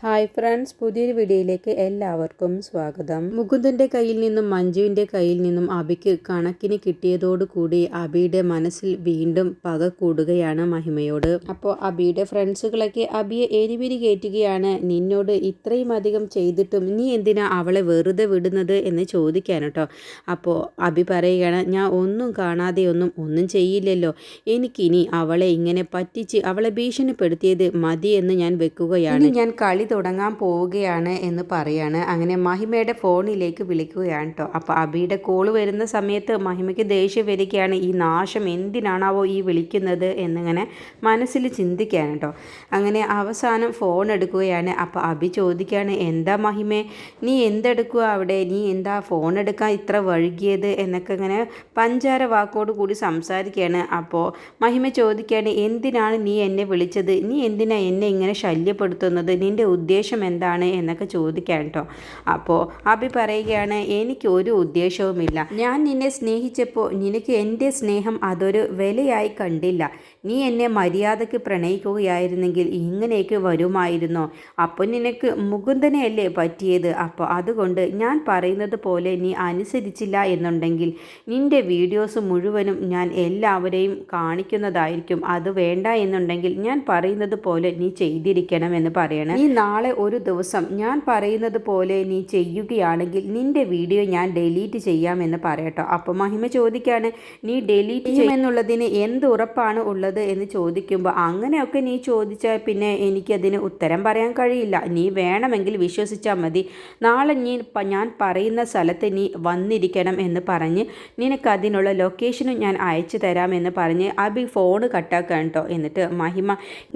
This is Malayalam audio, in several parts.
ഹായ് ഫ്രണ്ട്സ്, പുതിയൊരു വീഡിയോയിലേക്ക് എല്ലാവർക്കും സ്വാഗതം. മുകുന്ദൻ്റെ കയ്യിൽ നിന്നും മഞ്ജുവിൻ്റെ കയ്യിൽ നിന്നും അബിക്ക് കണക്കിന് കിട്ടിയതോടുകൂടി അബിയുടെ മനസ്സിൽ വീണ്ടും പക കൂടുകയാണ് മഹിമയോട്. അപ്പോൾ അബിയുടെ ഫ്രണ്ട്സുകളൊക്കെ അബിയെ എരിപിരി കയറ്റുകയാണ്. നിന്നോട് ഇത്രയും അധികം ചെയ്തിട്ടും നീ എന്തിനാ അവളെ വെറുതെ വിടുന്നത് എന്ന് ചോദിക്കാൻ കേട്ടോ. അപ്പോൾ അബി പറയുകയാണ്, ഞാൻ ഒന്നും കാണാതെ ഒന്നും ചെയ്യില്ലല്ലോ. എനിക്കിനി അവളെ ഇങ്ങനെ പറ്റിച്ച് അവളെ ഭീഷണിപ്പെടുത്തിയത് മതി എന്ന് ഞാൻ വെക്കുകയാണ്. ഞാൻ കളി തുടങ്ങാൻ പോവുകയാണ് എന്ന് പറയാണ്. അങ്ങനെ മഹിമയുടെ ഫോണിലേക്ക് വിളിക്കുകയാണ് കേട്ടോ. അപ്പോൾ അബിയുടെ കോള് വരുന്ന സമയത്ത് മഹിമയ്ക്ക് ദേഷ്യം വരികയാണ്. ഈ നാശം എന്തിനാണാവോ ഈ വിളിക്കുന്നത് എന്നിങ്ങനെ മനസ്സിൽ ചിന്തിക്കാൻ കേട്ടോ. അങ്ങനെ അവസാനം ഫോൺ എടുക്കുകയാണ്. അപ്പോൾ അബി ചോദിക്കുകയാണ്, എന്താ മഹിമേ, നീ എന്തെടുക്കുക അവിടെ, നീ എന്താ ഫോൺ എടുക്കാൻ ഇത്ര വഴുകിയത് എന്നൊക്കെ ഇങ്ങനെ പഞ്ചാര വാക്കോട് കൂടി സംസാരിക്കുകയാണ്. അപ്പോൾ മഹിമ ചോദിക്കുകയാണ്, എന്തിനാണ് നീ എന്നെ വിളിച്ചത്, നീ എന്തിനാ എന്നെ ഇങ്ങനെ ശല്യപ്പെടുത്തുന്നത്, നിൻ്റെ ഉദ്ദേശം എന്താണ് എന്നൊക്കെ ചോദിക്കാൻ കേട്ടോ. അപ്പോൾ അബി പറയുകയാണ്, എനിക്ക് ഒരു ഉദ്ദേശവുമില്ല. ഞാൻ നിന്നെ സ്നേഹിച്ചപ്പോൾ നിനക്ക് എൻ്റെ സ്നേഹം അതൊരു വിലയായി കണ്ടില്ല. നീ എന്നെ മര്യാദയ്ക്ക് പ്രണയിക്കുകയായിരുന്നെങ്കിൽ ഇങ്ങനെയൊക്കെ വരുമായിരുന്നോ? അപ്പോൾ നിനക്ക് മുകുന്ദനെയല്ലേ പറ്റിയത്. അപ്പോൾ അതുകൊണ്ട് ഞാൻ പറയുന്നത് പോലെ നീ അനുസരിച്ചില്ല എന്നുണ്ടെങ്കിൽ നിൻ്റെ വീഡിയോസ് മുഴുവനും ഞാൻ എല്ലാവരെയും കാണിക്കുന്നതായിരിക്കും. അത് വേണ്ട എന്നുണ്ടെങ്കിൽ ഞാൻ പറയുന്നത് പോലെ നീ ചെയ്തിരിക്കണം എന്ന് പറയണം. നീ നാളെ ഒരു ദിവസം ഞാൻ പറയുന്നത് പോലെ നീ ചെയ്യുകയാണെങ്കിൽ നിൻ്റെ വീഡിയോ ഞാൻ ഡിലീറ്റ് ചെയ്യാമെന്ന് പറയട്ടോ. അപ്പോൾ മഹിമ ചോദിക്കുകയാണ്, നീ ഡിലീറ്റ് ചെയ്യുമെന്നുള്ളതിന് എന്ത് ഉറപ്പാണ് ഉള്ളത് എന്ന് ചോദിക്കുമ്പോൾ, അങ്ങനെയൊക്കെ നീ ചോദിച്ചാൽ പിന്നെ എനിക്കതിന് ഉത്തരം പറയാൻ കഴിയില്ല. നീ വേണമെങ്കിൽ വിശ്വസിച്ചാൽ മതി. നാളെ ഞാൻ പറയുന്ന സ്ഥലത്ത് നീ വന്നിരിക്കണം എന്ന് പറഞ്ഞ് നിനക്കതിനുള്ള ലൊക്കേഷനും ഞാൻ അയച്ചു തരാമെന്ന് പറഞ്ഞ് അബി ഫോണ് കട്ടാക്കാൻ കേട്ടോ. എന്നിട്ട് മഹിമ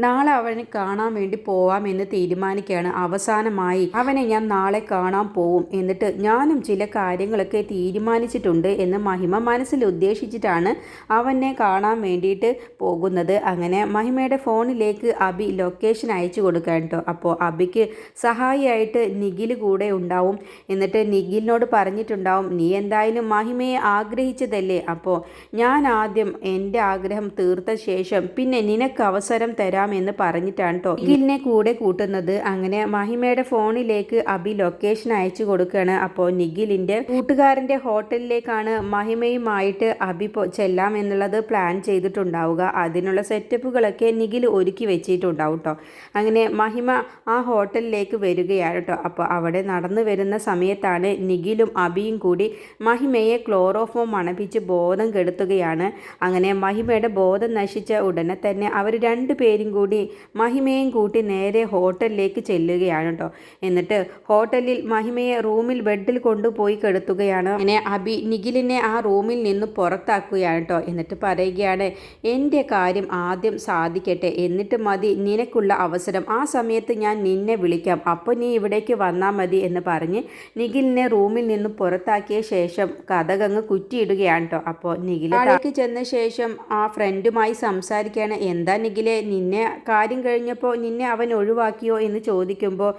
നാളെ അവനെ കാണാൻ വേണ്ടി പോവാമെന്ന് തീരുമാനിക്കുകയാണ്. അവസാനമായി അവനെ ഞാൻ നാളെ കാണാൻ പോവും, എന്നിട്ട് ഞാനും ചില കാര്യങ്ങളൊക്കെ തീരുമാനിച്ചിട്ടുണ്ട് എന്ന് മഹിമ മനസ്സിൽ ഉദ്ദേശിച്ചിട്ടാണ് അവനെ കാണാൻ വേണ്ടിയിട്ട് പോകുന്നത്. അങ്ങനെ മഹിമയുടെ ഫോണിലേക്ക് അബി ലൊക്കേഷൻ അയച്ചു കൊടുക്കാൻ കേട്ടോ. അപ്പോൾ അബിക്ക് സഹായിയായിട്ട് നിഖിൽ കൂടെ ഉണ്ടാവും. എന്നിട്ട് നിഖിലിനോട് പറഞ്ഞിട്ടുണ്ടാവും, നീ എന്തായാലും മഹിമയെ ആഗ്രഹിച്ചതല്ലേ, അപ്പോൾ ഞാൻ ആദ്യം എൻ്റെ ആഗ്രഹം തീർത്ത ശേഷം പിന്നെ നിനക്ക് അവസരം തരാമെന്ന് പറഞ്ഞിട്ടാണ് കേട്ടോ നിഖിലിനെ കൂടെ കൂട്ടുന്നത്. അങ്ങനെ മഹിമയുടെ ഫോണിലേക്ക് അബി ലൊക്കേഷൻ അയച്ചു കൊടുക്കുകയാണ്. അപ്പോൾ നിഖിലിൻ്റെ കൂട്ടുകാരൻ്റെ ഹോട്ടലിലേക്കാണ് മഹിമയുമായിട്ട് അബി ചെല്ലാം എന്നുള്ളത് പ്ലാൻ ചെയ്തിട്ടുണ്ടാവുക. അതിനുള്ള സെറ്റപ്പുകളൊക്കെ നിഖിൽ ഒരുക്കി വെച്ചിട്ടുണ്ടാവും കേട്ടോ. അങ്ങനെ മഹിമ ആ ഹോട്ടലിലേക്ക് വരികയാണ് കേട്ടോ. അപ്പോൾ അവിടെ നടന്നു വരുന്ന സമയത്താണ് നിഖിലും അബിയും കൂടി മഹിമയെ ക്ലോറോഫോം മണപ്പിച്ച് ബോധം കെടുത്തുകയാണ്. അങ്ങനെ മഹിമയുടെ ബോധം നശിച്ച ഉടനെ തന്നെ അവർ രണ്ടുപേരും കൂടി മഹിമയും കൂട്ടി നേരെ ഹോട്ടലിലേക്ക് ചെല്ലുകയാണ് കേട്ടോ. എന്നിട്ട് ഹോട്ടലിൽ മഹിമയെ റൂമിൽ ബെഡിൽ കൊണ്ടുപോയി കെടുത്തുകയാണ്. അങ്ങനെ അബി നിഖിലിനെ ആ റൂമിൽ നിന്ന് പുറത്താക്കുകയാണ് കേട്ടോ. എന്നിട്ട് പറയുകയാണ്, എൻ്റെ കാര്യം ആദ്യം സാധിക്കട്ടെ, എന്നിട്ട് മതി നിനക്കുള്ള അവസരം. ആ സമയത്ത് ഞാൻ നിന്നെ വിളിക്കാം, അപ്പോൾ നീ ഇവിടേക്ക് വന്നാൽ മതി എന്ന് പറഞ്ഞ് നിഖിലിനെ റൂമിൽ നിന്ന് പുറത്താക്കിയ ശേഷം കഥകങ്ങ് കുറ്റിയിടുകയാണ് കേട്ടോ. അപ്പോൾ നിഖിലേക്ക് ചെന്ന ശേഷം ആ ഫ്രണ്ടുമായി സംസാരിക്കുകയാണ്. എന്താ നിഖിലെ, നിന്നെ കാര്യം കഴിഞ്ഞപ്പോൾ നിന്നെ അവൻ ഒഴിവാക്കിയോ എന്ന് ചോദിക്കുമ്പോൾ,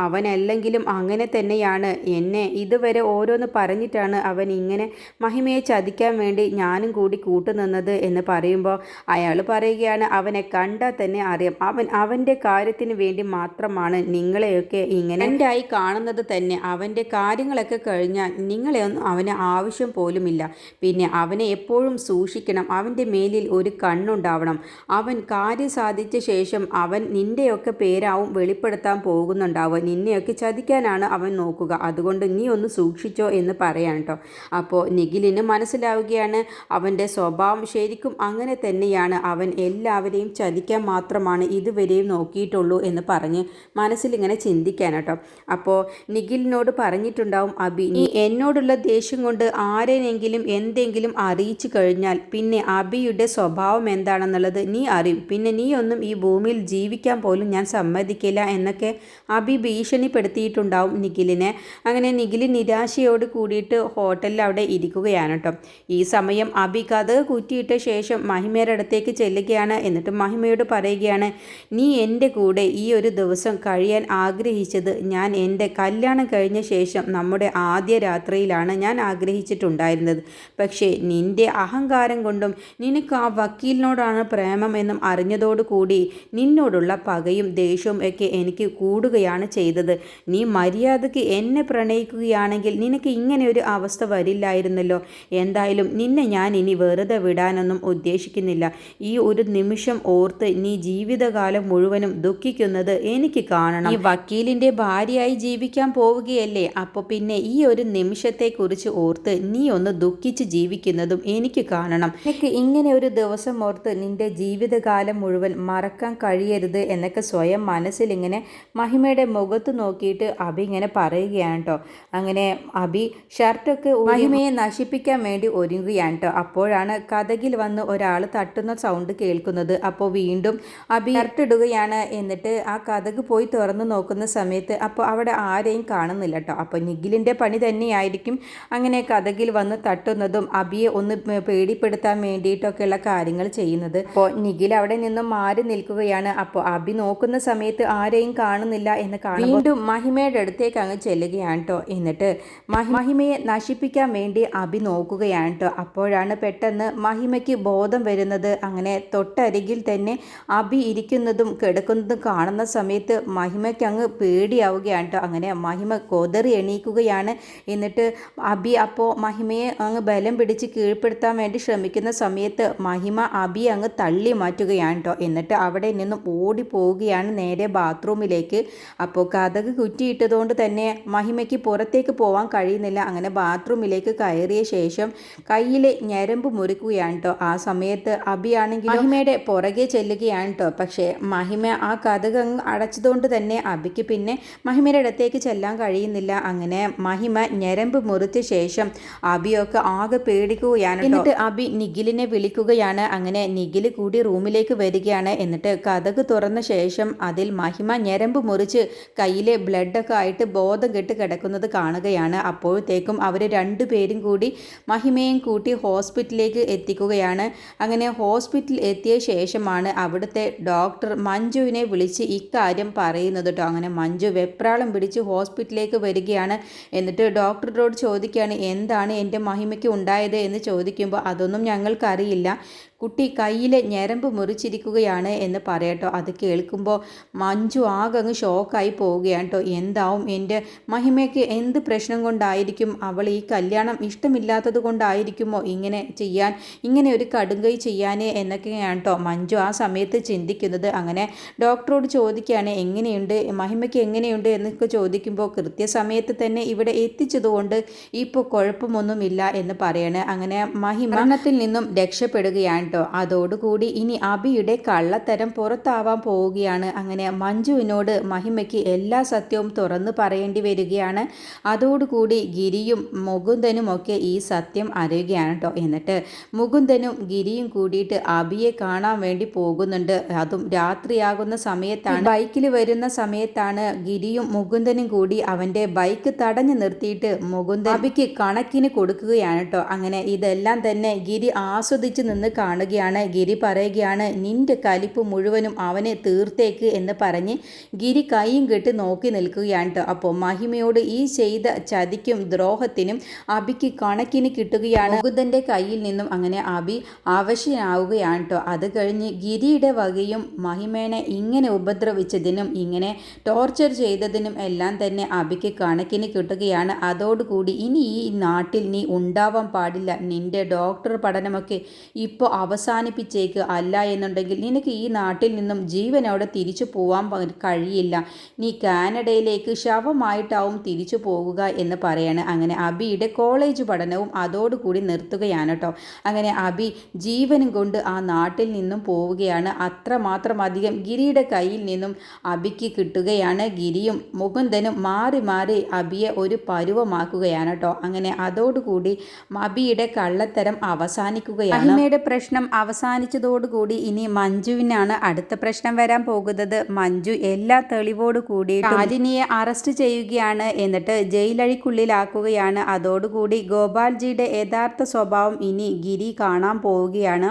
അവനല്ലെങ്കിലും അങ്ങനെ തന്നെയാണ്, എന്നെ ഇതുവരെ ഓരോന്ന് പറഞ്ഞിട്ടാണ് അവൻ ഇങ്ങനെ മഹിമയെ ചതിക്കാൻ വേണ്ടി ഞാനും കൂടി കൂട്ടുനിന്നത് എന്ന് പറയുമ്പോൾ അയാൾ പറയുകയാണ്, അവനെ കണ്ടാൽ തന്നെ അറിയാം, അവൻ്റെ കാര്യത്തിന് വേണ്ടി മാത്രമാണ് നിങ്ങളെയൊക്കെ ഇങ്ങനെ ആയി കാണുന്നത് തന്നെ. അവൻ്റെ കാര്യങ്ങളൊക്കെ കഴിഞ്ഞാൽ നിങ്ങളെയൊന്നും അവന് ആവശ്യം പോലുമില്ല. പിന്നെ അവനെ എപ്പോഴും സൂക്ഷിക്കണം, അവൻ്റെ മേലിൽ ഒരു കണ്ണുണ്ടാവണം. അവൻ കാര്യം സാധിച്ച ശേഷം അവൻ നിൻ്റെയൊക്കെ പേരാവും വെളിപ്പെടുത്താൻ പോകുന്നുണ്ടാവുക, നിന്നെയൊക്കെ ചതിക്കാനാണ് അവൻ നോക്കുക, അതുകൊണ്ട് നീ ഒന്ന് സൂക്ഷിച്ചോ എന്ന് പറയാൻ കേട്ടോ. അപ്പോൾ നിഖിലിന് മനസ്സിലാവുകയാണ് അവൻ്റെ സ്വഭാവം ശരിക്കും അങ്ങനെ തന്നെയാണ്, അവൻ എല്ലാവരെയും ചതിക്കാൻ മാത്രമാണ് ഇതുവരെയും നോക്കിയിട്ടുള്ളൂ എന്ന് പറഞ്ഞ് മനസ്സിലിങ്ങനെ ചിന്തിക്കാൻ കേട്ടോ. അപ്പോൾ നിഖിലിനോട് പറഞ്ഞിട്ടുണ്ടാവും അബി, നീ എന്നോടുള്ള ദേഷ്യം കൊണ്ട് ആരെയെങ്കിലും എന്തെങ്കിലും അറിയിച്ചു കഴിഞ്ഞാൽ പിന്നെ അബിയുടെ സ്വഭാവം എന്താണെന്നുള്ളത് നീ അറിയും, പിന്നെ നീ ഒന്നും ഈ ഭൂമിയിൽ ജീവിക്കാൻ പോലും ഞാൻ സമ്മതിക്കില്ല എന്നൊക്കെ അബി ഭീഷണിപ്പെടുത്തിയിട്ടുണ്ടാവും നിഖിലിനെ. അങ്ങനെ നിഖിൽ നിരാശയോട് കൂടിയിട്ട് ഹോട്ടലിൽ അവിടെ ഇരിക്കുകയാണ് കേട്ടോ. ഈ സമയം അബി കഥ കുറ്റിയിട്ട ശേഷം മഹിമയുടെ അടുത്തേക്ക് ചെല്ലുകയാണ്. എന്നിട്ട് മഹിമയോട് പറയുകയാണ്, നീ എൻ്റെ കൂടെ ഈ ഒരു ദിവസം കഴിയാൻ ആഗ്രഹിച്ചത് ഞാൻ എൻ്റെ കല്യാണം കഴിഞ്ഞ ശേഷം നമ്മുടെ ആദ്യ രാത്രിയിലാണ് ഞാൻ ആഗ്രഹിച്ചിട്ടുണ്ടായിരുന്നത്. പക്ഷേ നിൻ്റെ അഹങ്കാരം കൊണ്ടും നിനക്ക് ആ വക്കീലിനോടാണ് പ്രേമം എന്നും അറിഞ്ഞതോടുകൂടി നിന്നോടുള്ള പകയും ദേഷ്യവും ഒക്കെ എനിക്ക് കൂടുകയാണ് ചെയ്തത്. നീ മര്യാദയ്ക്ക് എന്നെ പ്രണയിക്കുകയാണെങ്കിൽ നിനക്ക് ഇങ്ങനെ ഒരു അവസ്ഥ വരില്ലായിരുന്നല്ലോ. എന്തായാലും നിന്നെ ഞാൻ ഇനി വെറുതെ വിടാനൊന്നും ഉദ്ദേശിക്കുന്നില്ല. ഈ ഒരു നിമിഷം ഓർത്ത് നീ ജീവിതകാലം മുഴുവനും ദുഃഖിക്കുന്നത് എനിക്ക് കാണണം. ഈ വക്കീലിൻ്റെ ഭാര്യയായി ജീവിക്കാൻ പോവുകയല്ലേ, അപ്പോൾ പിന്നെ ഈ ഒരു നിമിഷത്തെക്കുറിച്ച് ഓർത്ത് നീ ഒന്ന് ദുഃഖിച്ച് ജീവിക്കുന്നതും എനിക്ക് കാണണം. എനിക്ക് ഇങ്ങനെ ഒരു ദിവസം ഓർത്ത് നിന്റെ ജീവിതകാലം മുഴുവൻ മറക്കാൻ കഴിയരുത് എന്നൊക്കെ സ്വയം മനസ്സിലിങ്ങനെ മഹിമയുടെ മുഖത്ത് നോക്കിയിട്ട് അബി ഇങ്ങനെ പറയുകയാണ് കേട്ടോ. അങ്ങനെ അബി ഷർട്ടൊക്കെ മഹിമയെ നശിപ്പിക്കാൻ വേണ്ടി ഒരുങ്ങുകയാണ് കേട്ടോ. അപ്പോഴാണ് കതകിൽ വന്ന് ഒരാൾ തട്ടുന്ന സൗണ്ട് കേൾക്കുന്നത്. അപ്പോൾ വീണ്ടും അബി ഷർട്ട് ഇടുകയാണ്. എന്നിട്ട് ആ കതക് പോയി തുറന്ന് നോക്കുന്ന സമയത്ത് അപ്പോൾ അവിടെ ആരെയും കാണുന്നില്ല കേട്ടോ. അപ്പോൾ നിഖിലിൻ്റെ പണി തന്നെയായിരിക്കും അങ്ങനെ കതകിൽ വന്ന് തട്ടുന്നതും അബിയെ ഒന്ന് പേടിപ്പെടുത്താൻ വേണ്ടിയിട്ടൊക്കെയുള്ള കാര്യങ്ങൾ ചെയ്യുന്നത്. അപ്പോൾ നിഖിൽ അവിടെ നിന്നും മാറി നിൽക്കുകയാണ്. അപ്പോൾ അബി നോക്കുന്ന സമയത്ത് ആരെയും കാണുന്നില്ല എന്ന് കാണും. വീണ്ടും മഹിമയുടെ അടുത്തേക്ക് അങ്ങ് ചെല്ലുകയാണ് കേട്ടോ. എന്നിട്ട് മഹിമയെ നശിപ്പിക്കാൻ വേണ്ടി അബി നോക്കുകയാണ് കേട്ടോ. അപ്പോഴാണ് പെട്ടെന്ന് മഹിമയ്ക്ക് ബോധം വരുന്നത്. അങ്ങനെ തൊട്ടരികിൽ തന്നെ അബി ഇരിക്കുന്നതും കിടക്കുന്നതും കാണുന്ന സമയത്ത് മഹിമയ്ക്ക് അങ്ങ് പേടിയാവുകയാണ് കേട്ടോ. അങ്ങനെ മഹിമ കൊതറി എണീക്കുകയാണ്. എന്നിട്ട് അബി അപ്പോൾ മഹിമയെ അങ്ങ് ബലം പിടിച്ച് കീഴ്പ്പെടുത്താൻ വേണ്ടി ശ്രമിക്കുന്ന സമയത്ത് മഹിമ അബിയെ അങ്ങ് തള്ളി മാറ്റുകയാണ് കേട്ടോ. എന്നിട്ട് അവിടെ നിന്നും ഓടി പോവുകയാണ് നേരെ ബാത്റൂമിലേക്ക്. അപ്പോൾ കതക് കുറ്റിയിട്ടതുകൊണ്ട് തന്നെ മഹിമയ്ക്ക് പുറത്തേക്ക് പോകാൻ കഴിയുന്നില്ല. അങ്ങനെ ബാത്റൂമിലേക്ക് കയറിയ ശേഷം കയ്യിലെ ഞരമ്പ് മുറിക്കുകയാണ് കേട്ടോ. ആ സമയത്ത് അബിയാണെങ്കിൽ മഹിമയുടെ പുറകെ ചെല്ലുകയാണ് കേട്ടോ. പക്ഷേ മഹിമ ആ കതക് അങ്ങ് അടച്ചതുകൊണ്ട് തന്നെ അബിക്ക് പിന്നെ മഹിമയുടെ അടുത്തേക്ക് ചെല്ലാൻ കഴിയുന്നില്ല. അങ്ങനെ മഹിമ ഞരമ്പ് മുറിച്ച ശേഷം അബിയൊക്കെ ആകെ പേടിക്കുകയാണ്. എന്നിട്ട് അബി നിഖിലിനെ വിളിക്കുകയാണ്. അങ്ങനെ നിഖിൽ കൂടി റൂമിലേക്ക് വരികയാണ്. എന്നിട്ട് കതക് തുറന്ന ശേഷം അതിൽ മഹിമ ഞരമ്പ് മുറിച്ച് കയ്യിലെ ബ്ലഡൊക്കെ ആയിട്ട് ബോധം കെട്ട് കിടക്കുന്നത് കാണുകയാണ്. അപ്പോഴത്തേക്കും അവർ രണ്ടുപേരും കൂടി മഹിമയും കൂട്ടി ഹോസ്പിറ്റലിലേക്ക് എത്തിക്കുകയാണ്. അങ്ങനെ ഹോസ്പിറ്റലിൽ എത്തിയ ശേഷമാണ് അവിടുത്തെ ഡോക്ടർ മഞ്ജുവിനെ വിളിച്ച് ഇക്കാര്യം പറയുന്നത് കേട്ടോ. അങ്ങനെ മഞ്ജു വെപ്രാളം പിടിച്ച് ഹോസ്പിറ്റലിലേക്ക് വരികയാണ്. എന്നിട്ട് ഡോക്ടറോട് ചോദിക്കുകയാണ്, എന്താണ് എൻ്റെ മഹിമയ്ക്ക് ഉണ്ടായത് എന്ന് ചോദിക്കുമ്പോൾ അതൊന്നും ഞങ്ങൾക്കറിയില്ല, കുട്ടി കയ്യിലെ ഞരമ്പ് മുറിച്ചിരിക്കുകയാണ് എന്ന് പറയട്ടോ. അത് കേൾക്കുമ്പോൾ മഞ്ജു ആകെ അങ്ങ് ഷോക്കായി പോവുകയാണ് കേട്ടോ. എന്താവും എൻ്റെ മഹിമയ്ക്ക് എന്ത് പ്രശ്നം കൊണ്ടായിരിക്കും, അവൾ ഈ കല്യാണം ഇഷ്ടമില്ലാത്തത് കൊണ്ടായിരിക്കുമോ ഇങ്ങനെ ഒരു കടുങ്കൈ ചെയ്യാനേ എന്നൊക്കെയാണ് കേട്ടോ മഞ്ജു ആ സമയത്ത് ചിന്തിക്കുന്നത്. അങ്ങനെ ഡോക്ടറോട് ചോദിക്കുകയാണ്, എങ്ങനെയുണ്ട് മഹിമയ്ക്ക് എങ്ങനെയുണ്ട് എന്നൊക്കെ ചോദിക്കുമ്പോൾ കൃത്യസമയത്ത് തന്നെ ഇവിടെ എത്തിച്ചതുകൊണ്ട് ഇപ്പോൾ കുഴപ്പമൊന്നുമില്ല എന്ന് പറയാണ്. അങ്ങനെ മഹിമ മരണത്തിൽ നിന്നും രക്ഷപ്പെടുകയാണ് കേട്ടോ. അതോടുകൂടി ഇനി അബിയുടെ കള്ളത്തരം പുറത്താവാൻ പോവുകയാണ്. അങ്ങനെ മഞ്ജുവിനോട് മഹിമയ്ക്ക് എല്ലാ സത്യവും തുറന്നു പറയേണ്ടി വരികയാണ്. അതോടുകൂടി ഗിരിയും മുകുന്ദനും ഒക്കെ ഈ സത്യം അറിയുകയാണ് കേട്ടോ. എന്നിട്ട് മുകുന്ദനും ഗിരിയും കൂടിയിട്ട് അബിയെ കാണാൻ വേണ്ടി പോകുന്നുണ്ട്. അതും രാത്രിയാകുന്ന സമയത്താണ്. ബൈക്കിൽ വരുന്ന സമയത്താണ് ഗിരിയും മുകുന്ദനും കൂടി അവൻ്റെ ബൈക്ക് തടഞ്ഞു നിർത്തിയിട്ട് മുകുന്ദൻ അബിക്ക് കണക്കിന് കൊടുക്കുകയാണ് കേട്ടോ. അങ്ങനെ ഇതെല്ലാം തന്നെ ഗിരി ആസ്വദിച്ച് നിന്ന് കാണുകയാണ്. ഗിരി പറയുകയാണ്, നിന്റെ കലിപ്പ് മുഴുവനും അവനെ തീർത്തേക്ക് എന്ന് പറഞ്ഞ് ഗിരി കൈയും കെട്ടി നോക്കി നിൽക്കുകയാണ് കേട്ടോ. അപ്പോൾ മഹിമയോട് ഈ ചെയ്ത ചതിക്കും ദ്രോഹത്തിനും അബിക്ക് കണക്കിന് കിട്ടുകയാണ് മുകുന്ദൻ്റെ കയ്യിൽ നിന്നും. അങ്ങനെ അബി ആവശ്യനാവുകയാണ് കേട്ടോ. അത് കഴിഞ്ഞ് ഗിരിയുടെ വകയും മഹിമേനെ ഇങ്ങനെ ഉപദ്രവിച്ചതിനും ഇങ്ങനെ ടോർച്ചർ ചെയ്തതിനും എല്ലാം തന്നെ അബിക്ക് കണക്കിന് കിട്ടുകയാണ്. അതോടുകൂടി ഇനി ഈ നാട്ടിൽ നീ ഉണ്ടാവാൻ പാടില്ല, നിന്റെ ഡോക്ടർ പഠനമൊക്കെ ഇപ്പോൾ അവസാനിപ്പിച്ചേക്ക്, അല്ല എന്നുണ്ടെങ്കിൽ നിനക്ക് ഈ നാട്ടിൽ നിന്നും ജീവനോടെ തിരിച്ചു പോവാൻ കഴിയില്ല, നീ കാനഡയിലേക്ക് ശവമായിട്ടാവും തിരിച്ചു പോകുക എന്ന് പറയാണ്. അങ്ങനെ അബിയുടെ കോളേജ് പഠനവും അതോടുകൂടി നിർത്തുകയാണ് കേട്ടോ. അങ്ങനെ അബി ജീവനും കൊണ്ട് ആ നാട്ടിൽ നിന്നും പോവുകയാണ്. അത്രമാത്രം അധികം ഗിരിയുടെ കയ്യിൽ നിന്നും അബിക്ക് കിട്ടുകയാണ്. ഗിരിയും മുകുന്ദനും മാറി മാറി അബിയെ ഒരു പരുവമാക്കുകയാണ് കേട്ടോ. അങ്ങനെ അതോടുകൂടി അബിയുടെ കള്ളത്തരം അവസാനിക്കുകയാണ്. മഹിമയുടെ പ്രശ്നം അവസാനിച്ചതോടുകൂടി ഇനി മഞ്ജുവിനാണ് അടുത്ത പ്രശ്നം വരാൻ പോകുന്നത്. മഞ്ജു എല്ലാ തെളിവോട് കൂടി ശാലിനിയെ അറസ്റ്റ് ചെയ്യുകയാണ്. എന്നിട്ട് ജയിലഴിക്കുള്ളിലാക്കുകയാണ്. അതോടുകൂടി ഗോപാൽജിയുടെ യഥാർത്ഥ സ്വഭാവം ഇനി ഗിരി കാണാൻ പോവുകയാണ്.